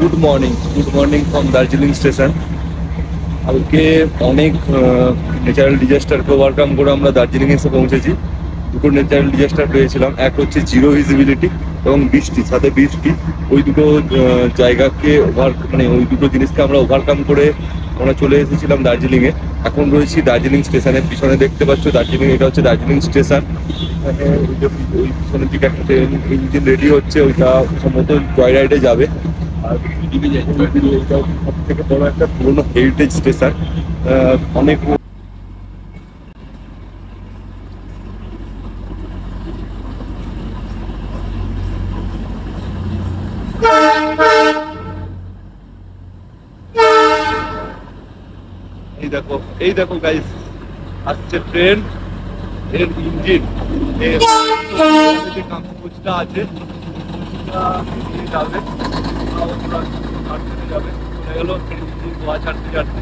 Good morning from Darjeeling station. কালকে অনেক natural ডিজাস্টারকে overcome করে আমরা দার্জিলিং এসে পৌঁছেছি। দুটো ন্যাচারাল ডিজাস্টার পেয়েছিলাম, এক হচ্ছে জিরো ভিজিবিলিটি এবং বৃষ্টি, সাথে বৃষ্টি। ওই দুটো জায়গাকে ওই দুটো জিনিসকে আমরা ওভারকাম করে আমরা চলে এসেছিলাম দার্জিলিংয়ে। এখন রয়েছি দার্জিলিং স্টেশনের পিছনে, দেখতে পাচ্ছ দার্জিলিং, এটা হচ্ছে দার্জিলিং স্টেশন। এখানে ওই পিছনের দিকে একটা ট্রেন ইঞ্জিন রেডি হচ্ছে, ওইটা সম্ভবত জয় রাইডে যাবে। আর এইটা সব থেকে বড় একটা পুরোনো হেরিটেজ স্টেশন। অনেক এই দেখো গাইস, আসছে ট্রেন, এর ইঞ্জিন, এর যে কাগজটা আছে নিয়ে যাবে, ছাড়তে যাবে, চলে গেল ইঞ্জিন ধোয়া ছাড়তে ছাড়তে।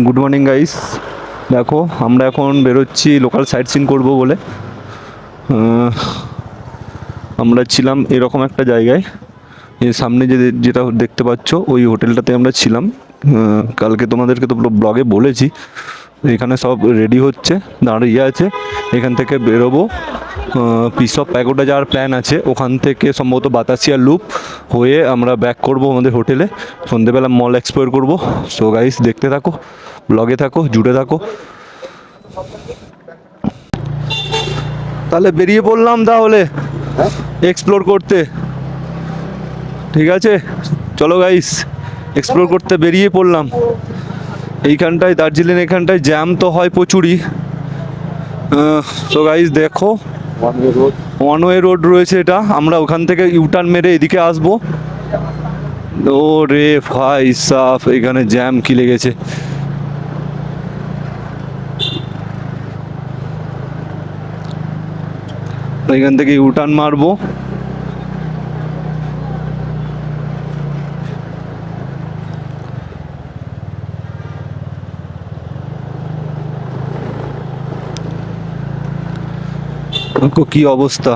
গুড মর্নিং গাইস, দেখো আমরা এখন বেরোচ্ছি লোকাল সাইট সিন করবো বলে। আমরা ছিলাম এরকম একটা জায়গায়, এর সামনে যেটা দেখতে পাচ্ছ ওই হোটেলটাতে আমরা ছিলাম। কালকে তোমাদেরকে তো ব্লগে বলেছি। এখানে সব রেডি হচ্ছে, দাঁড়িয়ে আছে। এখান থেকে বেরোবো, পিস অফ প্যাগোডা যাওয়ার প্ল্যান আছে। ওখান থেকে সম্ভবত বাতাসিয়া লুপ হয়ে আমরা ব্যাক করব আমাদের হোটেলে। সন্ধেবেলা মল এক্সপ্লোর করব। সো গাইস, দেখতে থাকো, ব্লগে থাকো, জুড়ে থাকো। তাহলে বেরিয়ে পড়লাম তাহলে এক্সপ্লোর করতে। ঠিক আছে, চলো গাইস, এক্সপ্লোর করতে বেরিয়ে পড়লাম। এইখানটায় দার্জিলিং, এখানটায় জ্যাম তো হয় প্রচুরই। সো গাইস দেখো, ওয়ান ওয়ে রোড রয়েছে এটা। আমরা ওখান থেকে ইউটার্ন মেরে এদিকে আসবো। ও রে ভাই সাফ, এখানে জ্যাম কি লেগেছে। এখান থেকে ইউটার্ন মারবো। देखो की अवस्था,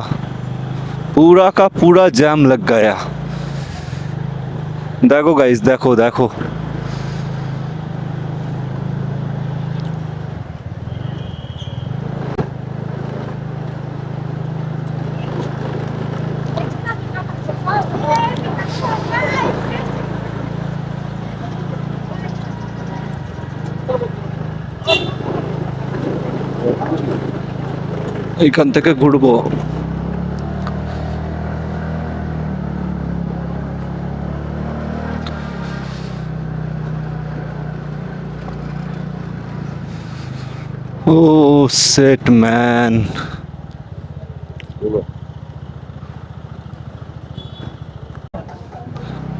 पूरा का पूरा जैम लग गया। देखो गाइस, देखो देखो এইখান থেকে ঘুরবো। ও সেট ম্যান,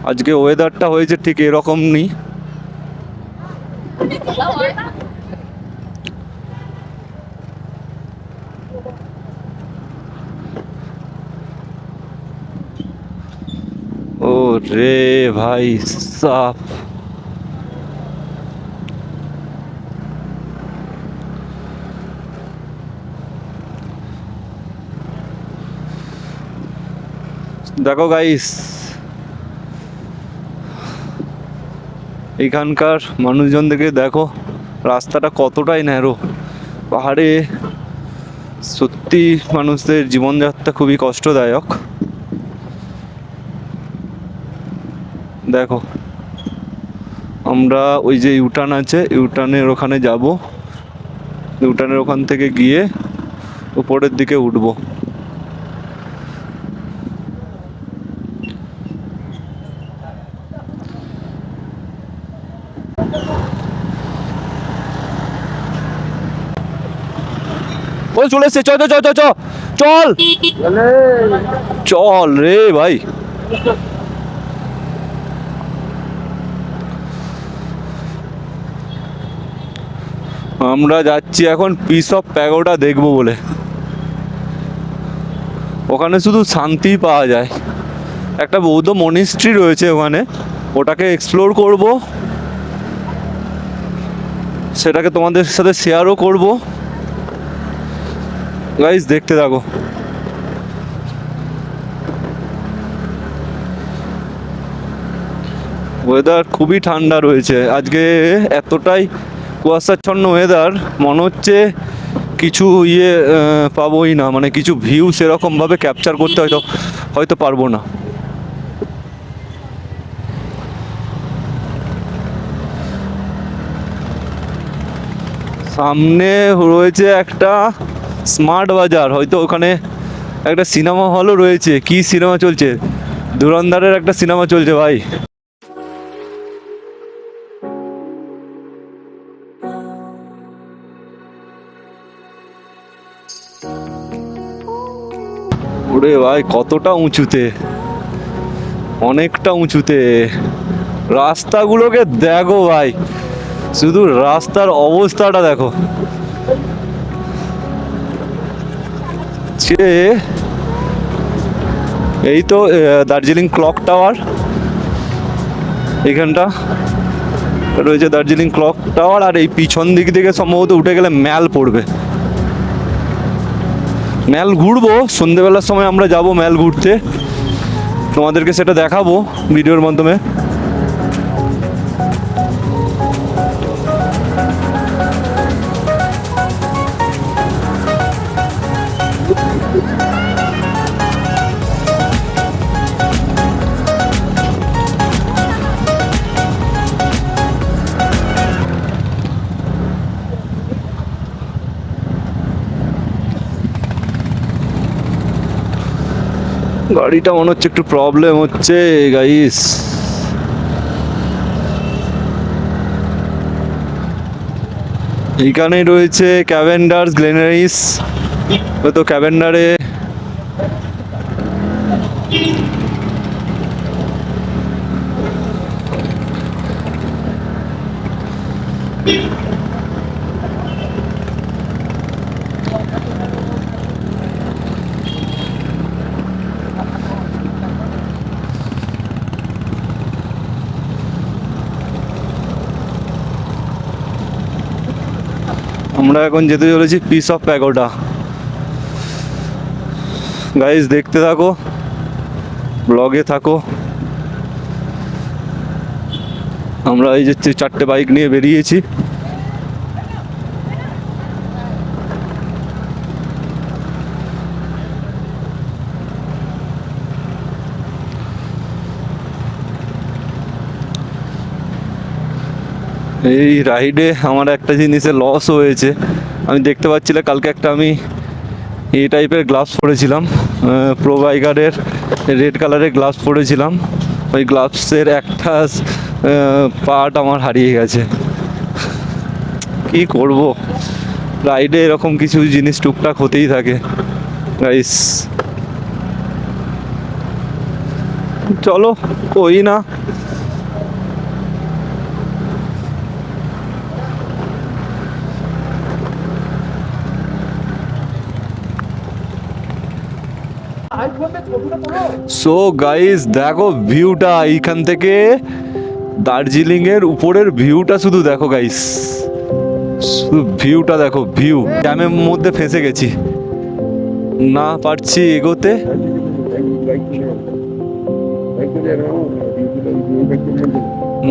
আজকে ওয়েদারটা হয়েছে ঠিক এরকম নেই। রে ভাই সাফ। দেখো গাইস, এখানকার মানুষজনদেরকে দেখো, রাস্তাটা কতটাই ন্যারো। পাহাড়ে সত্যি মানুষদের জীবনযাত্রা খুবই কষ্টদায়ক। দেখো, আমরা ওই যে ইউটার্ন আছে, ইউটার্নের ওখানে যাব, ইউটার্নের ওখান থেকে গিয়ে উপরের দিকে উঠবো। ও চলে এসছে, চল চল চল চল চল চল রে ভাই। আমরা যাচ্ছি এখন পিস অফ প্যাগোডা দেখবো বলে। ওখানে শুধু শান্তি পাওয়া যায়। একটা বৌদ্ধ মনিস্ট্রি রয়েছে ওখানে, ওটাকে এক্সপ্লোর করব, সেটাকে তোমাদের সাথে শেয়ারও করব। গাইস দেখতে থাকো। ওয়েদার খুবই ঠান্ডা রয়েছে আজকে, এতটাই কুয়াশাচ্ছন্ন ওয়েদার, মনে হচ্ছে কিছু পাবোই না, মানে কিছু ভিউ সেরকমভাবে ক্যাপচার করতে হয়তো হয়তো পারবো না। সামনে রয়েছে একটা স্মার্ট বাজার, হয়তো ওখানে একটা সিনেমা হলও রয়েছে। কি সিনেমা চলছে? ধুরন্ধরের একটা সিনেমা চলছে ভাই। ওরে ভাই কতটা উঁচুতে, অনেকটা উঁচুতে। রাস্তাগুলোকে দেখো ভাই, শুধু রাস্তার অবস্থাটা দেখো। এই তো দার্জিলিং ক্লক টাওয়ার, এখানটা রয়েছে দার্জিলিং ক্লক টাওয়ার। আর এই পিছন দিক থেকে সম্ভবত উঠে গেলে ম্যাল পড়বে। ম্যাল ঘুরবো সন্ধেবেলার সময়, আমরা যাব ম্যাল ঘুরতে, তোমাদেরকে সেটা দেখাবো ভিডিওর মাধ্যমে। গাড়িটা মনে হচ্ছে একটু প্রবলেম হচ্ছে গাইস। এইখানেই রয়েছে ক্যাভেন্ডার্স গ্লেনারিস, হয়তো ক্যাভেন্ডারে আমরা এখন যেতে চলেছি পিস অফ প্যাগোডা। গাইস দেখতে থাকো, ব্লগে থাকো। আমরা এই যে 4টে বাইক নিয়ে বেরিয়েছি। এই রাইডে আমার একটা জিনিসের লস হয়েছে, আমি দেখতে পাচ্ছিলাম কালকে একটা আমি এই টাইপের গ্লাভস পরেছিলাম, প্রো বাইকারের রেড কালারের গ্লাভস পরেছিলাম। ওই গ্লাভসের একটা পার্ট আমার হারিয়ে গেছে। কি করব, রাইডে এরকম কিছু জিনিস টুকটাক হতেই থাকে গাইস। চলো কই না, সো গাইস দেখো ভিউটা এইখান থেকে, দার্জিলিং এর উপরের ভিউটা শুধু দেখো গাইস, শুধু ভিউটা দেখো, ভিউ। জ্যামের মধ্যে ফেঁসে গেছি, না পারছি এগোতে।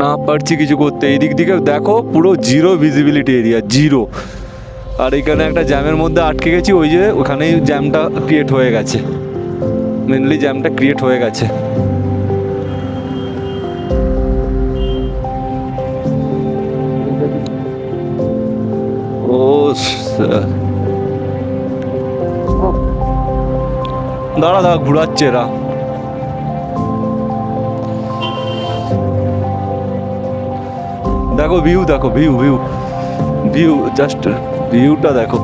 না পারছি কিছু করতে। এই দিক দিকে দেখো পুরো জিরো ভিজিবিলিটি এরিয়া, জিরো। আর এখানে একটা জ্যামের মধ্যে আটকে গেছি, ওই যে ওখানেই জ্যামটা ক্রিয়েট হয়ে গেছে, মেনলি জ্যামটা ক্রিয়েট হয়ে গেছে। ও দাঁড়া দাঁড়া, ঘুরাচ্ছে এরা। দেখো ভিউ, দেখো ভিউ, ভিউ, ভিউ, জাস্ট ভিউটা দেখো।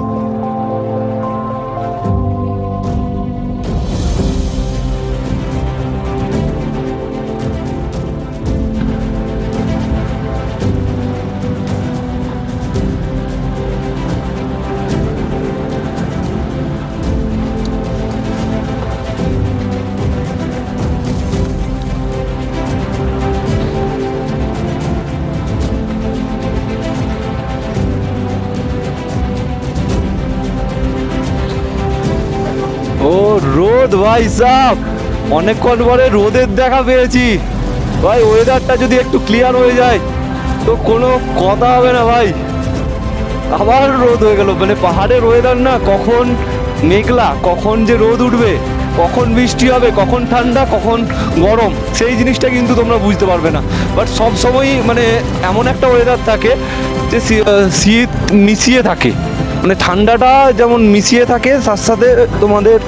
ও রোদ ভাই সাহ, অনেকক্ষণ পরে রোদের দেখা পেয়েছি ভাই। ওয়েদারটা যদি একটু ক্লিয়ার হয়ে যায় তো কোনো কথা হবে না ভাই। আবার রোদ হয়ে গেল, মানে পাহাড়ের ওয়েদার না, কখন মেঘলা, কখন যে রোদ উঠবে, কখন বৃষ্টি হবে, কখন ঠান্ডা, কখন গরম, সেই জিনিসটা কিন্তু তোমরা বুঝতে পারবে না। বাট সব সময়ই মানে এমন একটা ওয়েদার থাকে যে শীত মিশিয়ে থাকে, মানে ঠান্ডাটা যেমন মিশিয়ে থাকে, তার সাথে তোমাদের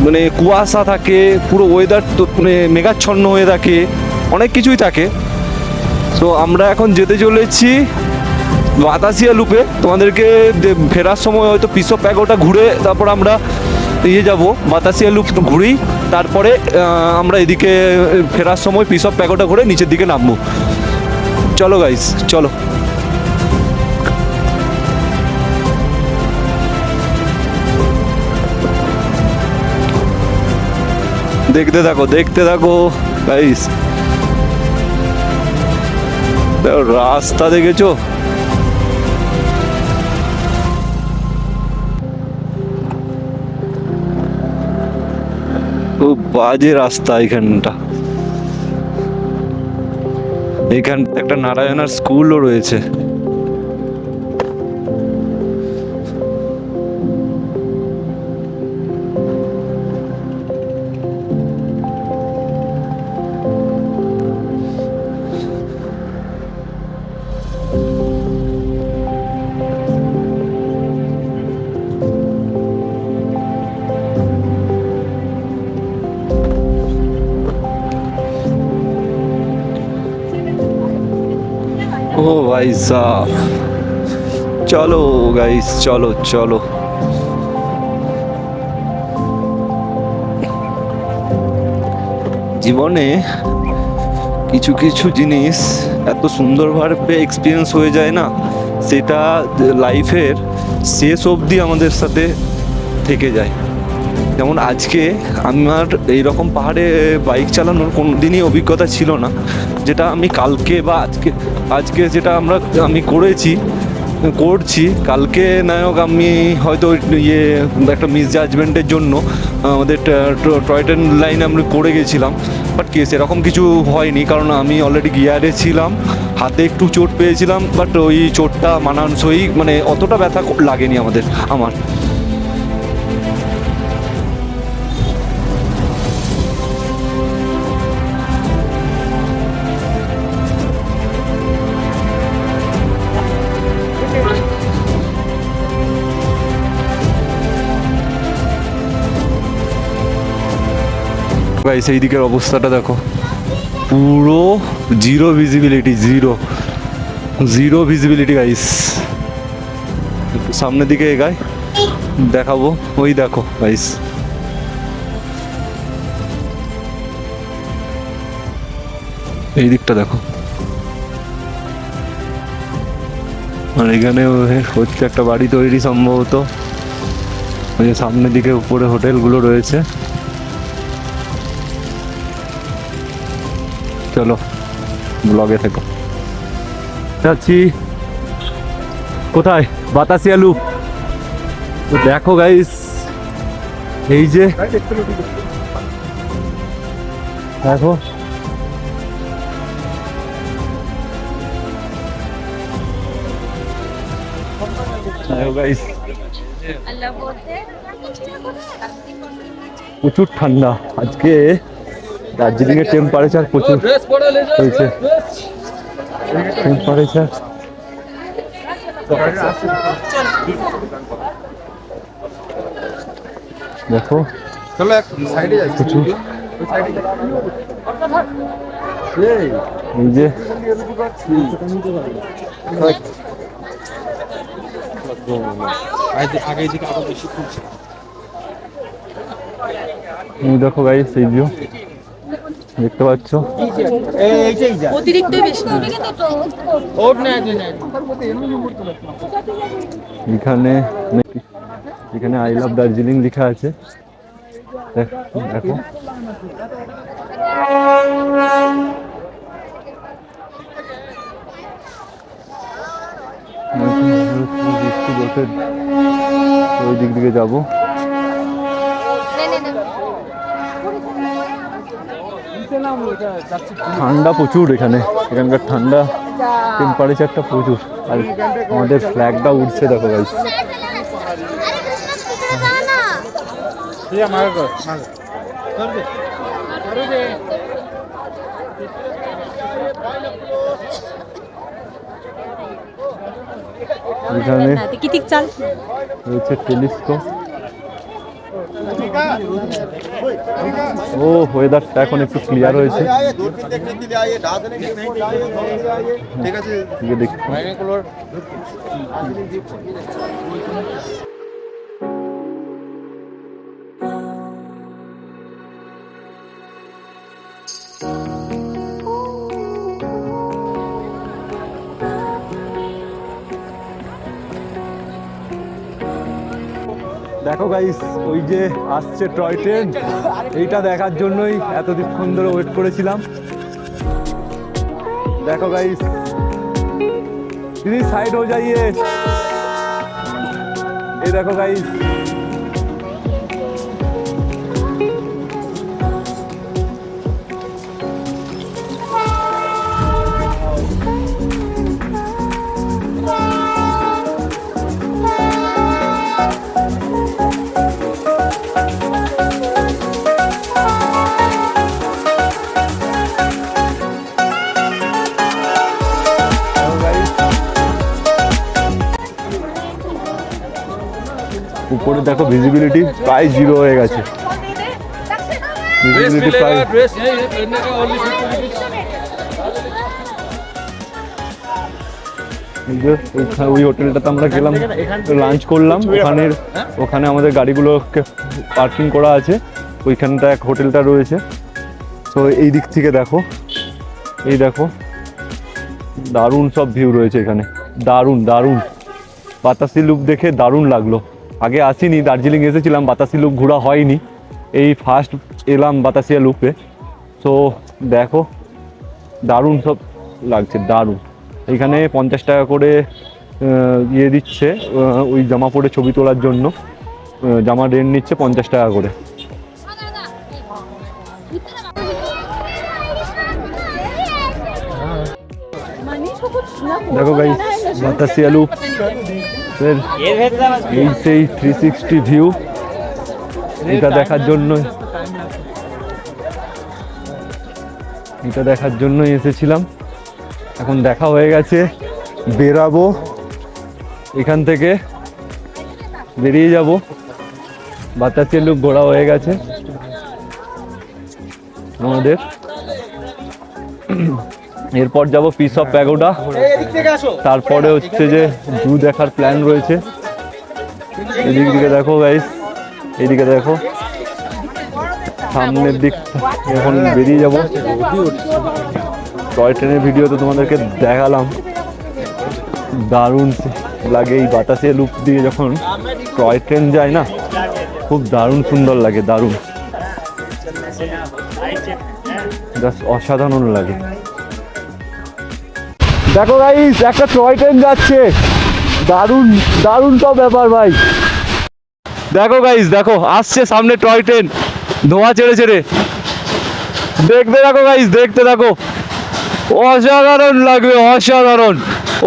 মানে কুয়াশা থাকে, পুরো ওয়েদার তো মানে মেঘাচ্ছন্ন হয়ে থাকে, অনেক কিছুই থাকে। তো আমরা এখন যেতে চলেছি বাতাসিয়া লুপে। তোমাদেরকে ফেরার সময় হয়তো পিসো প্যাগোটা ঘুরে তারপর আমরা যাব বাতাসিয়া লুপ ঘুরি, তারপরে আমরা এদিকে ফেরার সময় পিসো প্যাগোটা ঘুরে নিচের দিকে নামবো। চলো গাইস, চলো। দেখতে থাকো, দেখতে থাকো গাইস। রাস্তা দেখেছো? খুব বাজে রাস্তা এখানটা। এখান একটা নারায়ণার স্কুলও রয়েছে। ও ভাই সাহ, চলো গাইস, চলো চলো। জীবনে কিছু কিছু জিনিস এত সুন্দরভাবে এক্সপিরিয়েন্স হয়ে যায় না, সেটা লাইফের শেষ অবধি আমাদের সাথে থেকে যায়। যেমন আজকে আমার এইরকম পাহাড়ে বাইক চালানোর কোনো দিনই অভিজ্ঞতা ছিল না, যেটা আমি কালকে বা আজকে যেটা আমি করছি। কালকে নায়ক আমি হয়তো একটা মিসজাজমেন্টের জন্য আমাদের টয় ট্রেন লাইন আমরা করে গেছিলাম, বাট সেরকম কিছু হয়নি, কারণ আমি অলরেডি গিয়ারে ছিলাম, হাতে একটু চোট পেয়েছিলাম, বাট ওই চোটটা মানানসই, মানে অতটা ব্যথা লাগেনি আমার। গাইস এই দিকের অবস্থাটা দেখো, পুরো zero visibility, zero visibility guys. সামনের দিকে এগায় দেখাবো, ওই দেখো গাইস, এই দিকটা দেখো। আর এখানে হচ্ছে একটা বাড়ি তৈরি সম্ভবত, ওই যে সামনের দিকে উপরে হোটেলগুলো রয়েছে। চলো ব্লগে থেকো। যাচ্ছি কোথায়? বাতাসিয়া লুপ। তো দেখো গাইস, এই যে দেখো গাইস, প্রচুর ঠান্ডা আজকে। দার্জিলিং এর টেম্পারেচার প্রচুর হয়েছে। টেম্পারেচার দেখো প্রচুর। এই যে দেখো গাইস, এই ভিউ দেখতে পাচ্ছ। এখানে এখানে আই লাভ দার্জিলিং লেখা আছে, দেখো। ওই দিক দিকে যাবো। ঠান্ডা প্রচুর এখানে, এখানকার ঠান্ডা টেম্পারেচারটা প্রচুর। আর আমাদের ফ্ল্যাগটা উঠছে দেখো গাইস। এখানে রয়েছে টেলিস্কোপ। ও ওয়েদারটা এখন একটু ক্লিয়ার হয়েছে। দেখো গাইস, ওই যে আসছে টয় ট্রেন, এইটা দেখার জন্যই এতক্ষণ ধরে ওয়েট করেছিলাম। দেখো গাইস, প্লিজ সাইড হয়ে যাইয়ে। এই দেখো গাইস, উপরে দেখো ভিজিবিলিটি প্রায় 0 হয়ে গেছে। ভিজিবিলিটি প্রায় ওই হোটেলটাতে আমরা গেলাম, লাঞ্চ করলাম। ওখানে আমাদের গাড়িগুলোকে পার্কিং করা আছে, ওইখানটা এক হোটেলটা রয়েছে। তো এই দিক থেকে দেখো, এই দেখো দারুণ সব ভিউ রয়েছে এখানে, দারুণ দারুণ। বাতাসি লুপ দেখে দারুণ লাগলো। আগে আসিনি, দার্জিলিং এসেছিলাম, বাতাসি লুপ ঘোরা হয়নি, এই ফার্স্ট এলাম বাতাসিয়া লুপে। তো দেখো দারুণ সব লাগছে, দারুণ। এখানে 50 টাকা করে ইয়ে দিচ্ছে, ওই জামা পরে ছবি তোলার জন্য জামা রেন্ট নিচ্ছে 50 টাকা করে। দেখো গাইস, বাতাসিয়া লুপ এই সেই 360 ভিউ। এটা দেখার জন্যই এসেছিলাম। এখন দেখা হয়ে গেছে, বেরাবো এখান থেকে, বেরিয়ে যাব। বাতাসিয়া লুপ ঘোরা হয়ে গেছে আমাদের। এরপর যাব পিস অফ প্যাগোডা, তারপরে হচ্ছে যে জু দেখার প্ল্যান রয়েছে। এদিক দিকে দেখো গাইস, এইদিকে দেখো সামনের দিক। এখন বেরিয়ে যাব। টয় ট্রেনের ভিডিও তো তোমাদেরকে দেখালাম, দারুণ লাগে এই বাতাসিয়া লুপ দিয়ে যখন টয় ট্রেন যায় না, খুব দারুণ সুন্দর লাগে, দারুণ, জাস্ট অসাধারণ লাগে। দেখো গাইস, একটা টয় ট্রেন যাচ্ছে, দারুণ দারুণ সব ব্যাপার ভাই। দেখো গাইস, দেখো আসছে সামনে টয় ট্রেন, ধোঁয়া ছেড়ে ছেড়ে। দেখতে থাকো গাইস, দেখতে থাকো, অসাধারণ লাগবে, অসাধারণ।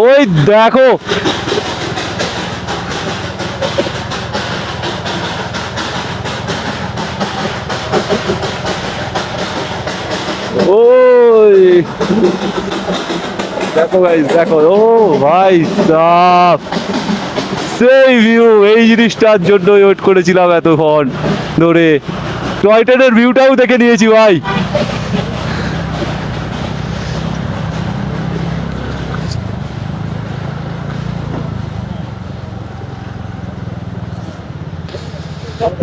ওই দেখো, ওই দেখো গাইস, দেখো, ও ভাই সাব, সেই ভিউ, এই জিনিসটার জন্য ওয়েট করেছিলাম এতক্ষণ ধরে। টয় ট্রেনের ভিউটাও দেখে নিয়েছি ভাই।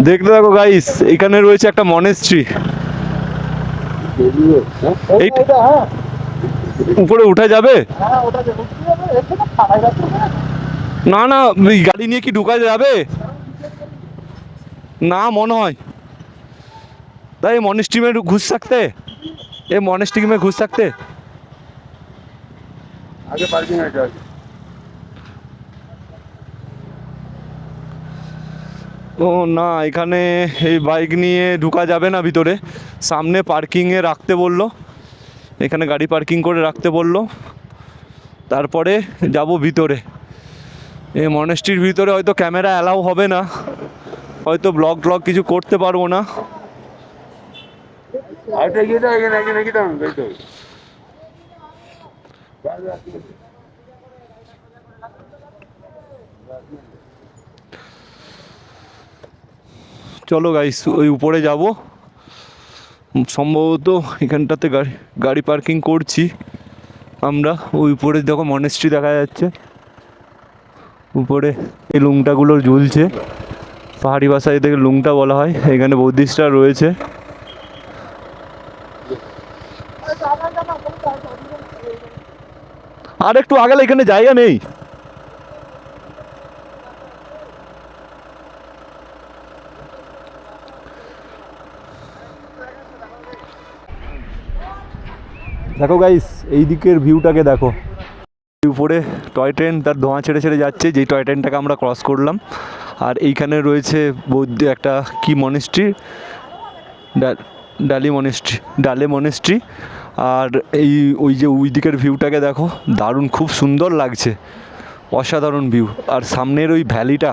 দেখতে থাকো গাইস, এখানে রয়েছে একটা মনেস্ট্রি। উপরে উঠা যাবে? না না, গাড়ি নিয়ে কি ঢুকা যাবে? না মনে হয় তাই। मॉनेस्ट्री में घुस सकते, ये मॉनेस्ट्री में घुस सकते। आगे पार्किंग है क्या? ও না, এখানে এই বাইক নিয়ে ঢোকা যাবে না ভিতরে, সামনে পার্কিংয়ে রাখতে বললো, এখানে গাড়ি পার্কিং করে রাখতে বললো, তারপরে যাব ভিতরে। এই মনেস্ট্রির ভিতরে হয়তো ক্যামেরা অ্যালাউ হবে না, হয়তো ব্লগ ট্লগ কিছু করতে পারবো না। চলো গাইস, ওই উপরে যাব, সম্ভবত এখানটাতে গাড়ি পার্কিং করছি আমরা। ওই উপরে দেখো মনেস্ট্রি দেখা যাচ্ছে, উপরে এই লুংটাগুলো ঝুলছে, পাহাড়ি ভাষায় এদেরকে লুংটা বলা হয়। এখানে বৌদ্ধিস্টরা রয়েছে। আর একটু আগালে এখানে জায়গা নেই। দেখো গাইস, এই দিকের ভিউটাকে দেখো, উপরে টয় ট্রেন তার ধোঁয়া ছেড়ে ছেড়ে যাচ্ছে, যেই টয় ট্রেনটাকে আমরা ক্রস করলাম। আর এইখানে রয়েছে বৌদ্ধ একটা কি মনেস্ট্রি, ডালে মনেস্ট্রি। আর এই ওই যে ওই দিকের ভিউটাকে দেখো, দারুণ, খুব সুন্দর লাগছে, অসাধারণ ভিউ। আর সামনের ওই ভ্যালিটা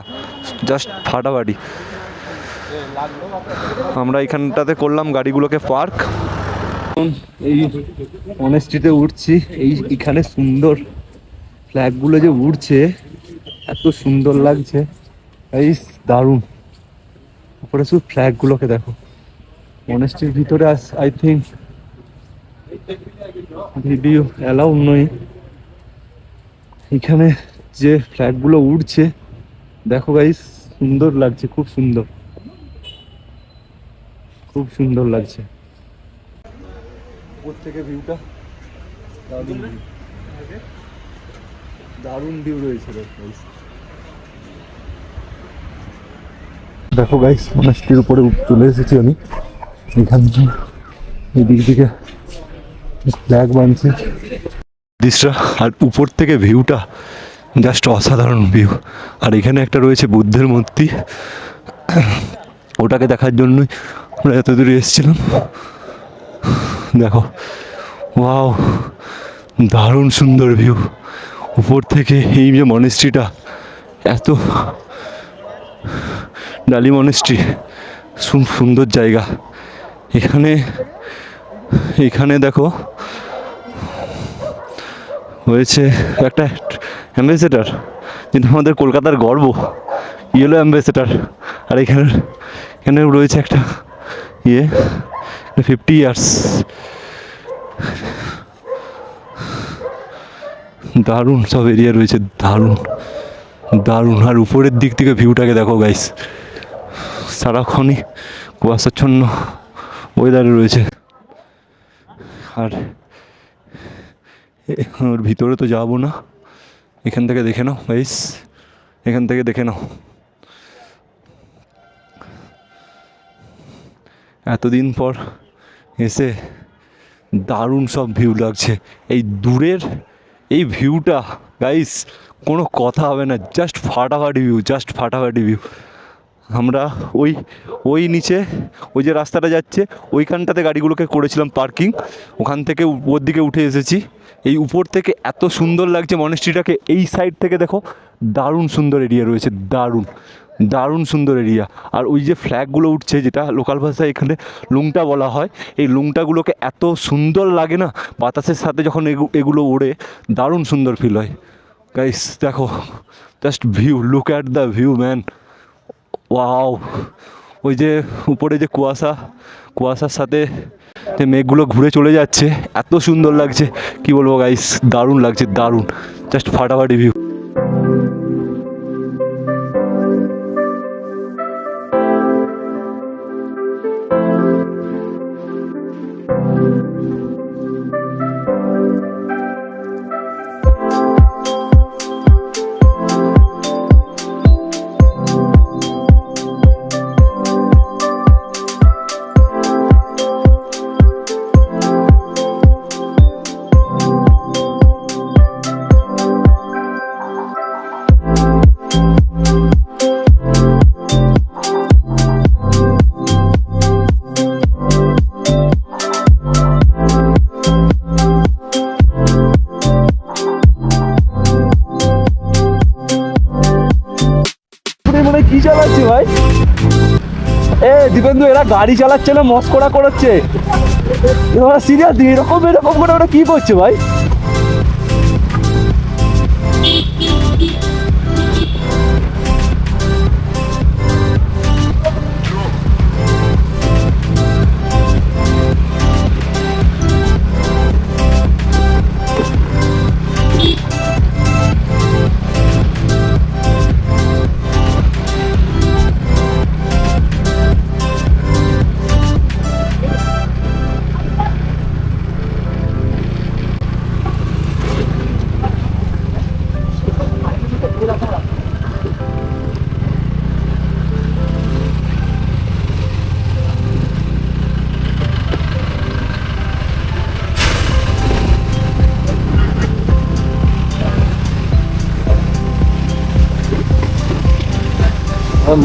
জাস্ট ফাটাফাটি। আমরা এইখানটাতে করলাম গাড়িগুলোকে পার্ক। এই মনেস্ট্রিতে উঠছি, এইখানে সুন্দর ফ্ল্যাগগুলো যে উড়ছে, এত সুন্দর লাগছে, এই দারুণ। উপরে শুধু ফ্ল্যাগগুলোকে দেখো। মনেস্ট্রির ভিতরে আই থিঙ্ক ভিডিও অ্যালাউ নয়। এখানে যে ফ্ল্যাগগুলো উড়ছে দেখো গাইস, সুন্দর লাগছে, খুব সুন্দর, খুব সুন্দর লাগছে। উপর থেকে ভিউটা দারুণ, দারুণ ভিউ রয়েছে দেখো গাইস। মনেস্ট্রির উপরে চলে এসেছি আমি, এখান থেকে এই দিক থেকে ফ্ল্যাগ বানছে দৃশ্যটা, আর উপর থেকে ভিউটা জাস্ট অসাধারণ ভিউ। আর এখানে একটা রয়েছে বুদ্ধের মূর্তি, ওটাকে দেখার জন্যই আমরা এত দূরে এসেছিলাম। দেখো, ওয়াও, দারুণ সুন্দর ভিউ উপর থেকে। এই যে মনেস্ট্রিটা, এত ডালি মনেস্ট্রি, সুন্দর জায়গা। এখানে দেখো হয়েছে একটা অ্যাম্বাসেডার, যেটা আমাদের কলকাতার গর্ব, ইয়েলো অ্যাম্বাসেডার। আর এখানে রয়েছে একটা 50 ইয়ার্স। দারুণ সব এরিয়া রয়েছে, দারুণ দারুণ। আর উপরের দিক থেকে ভিউটাকে দেখো গাইস, সারাক্ষণই কুয়াশাচ্ছন্ন ওয়েদারে রয়েছে। আর ওর ভিতরে তো যাবো না, এখান থেকে দেখে নাও গাইস, এখান থেকে দেখে নাও। এতদিন পর এসে দারুণ সব ভিউ লাগছে। এই দূরের এই ভিউটা গাইস কোনো কথা হবে না, জাস্ট ফাটাফাটি ভিউ, জাস্ট ফাটাফাটি ভিউ। আমরা ওই ওই নিচে ওই যে রাস্তাটা যাচ্ছে ওইখানটাতে গাড়িগুলোকে করেছিলাম পার্কিং, ওখান থেকে উপর দিকে উঠে এসেছি। এই উপর থেকে এত সুন্দর লাগছে মনেস্ট্রিটাকে। এই সাইড থেকে দেখো দারুণ সুন্দর এরিয়া রয়েছে, দারুণ দারুণ সুন্দর এরিয়া। আর ওই যে ফ্ল্যাগগুলো উঠছে, যেটা লোকাল ভাষায় এখানে লুংটা বলা হয়, এই লুংটাগুলোকে এত সুন্দর লাগে না বাতাসের সাথে যখন এগুলো ওড়ে, দারুণ সুন্দর ফিল হয়। গাইস দেখো just view, look at the view man, wow. ওই যে উপরে যে কুয়াশার সাথে যে মেঘগুলো ঘুরে চলে যাচ্ছে, এত সুন্দর লাগছে কি বলবো গাইস, দারুণ লাগছে, দারুণ, জাস্ট ফাটাফাটি ভিউ। মানে কি চালাচ্ছে ভাই? দীপেন্দু এরা গাড়ি চালাচ্ছে না মস্করা করাচ্ছে? এরা সিরিয়াসলি এরকম এরকম করে ওরা কি করছে ভাই?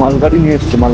মালগাড়ি নিয়ে এসছে, মাল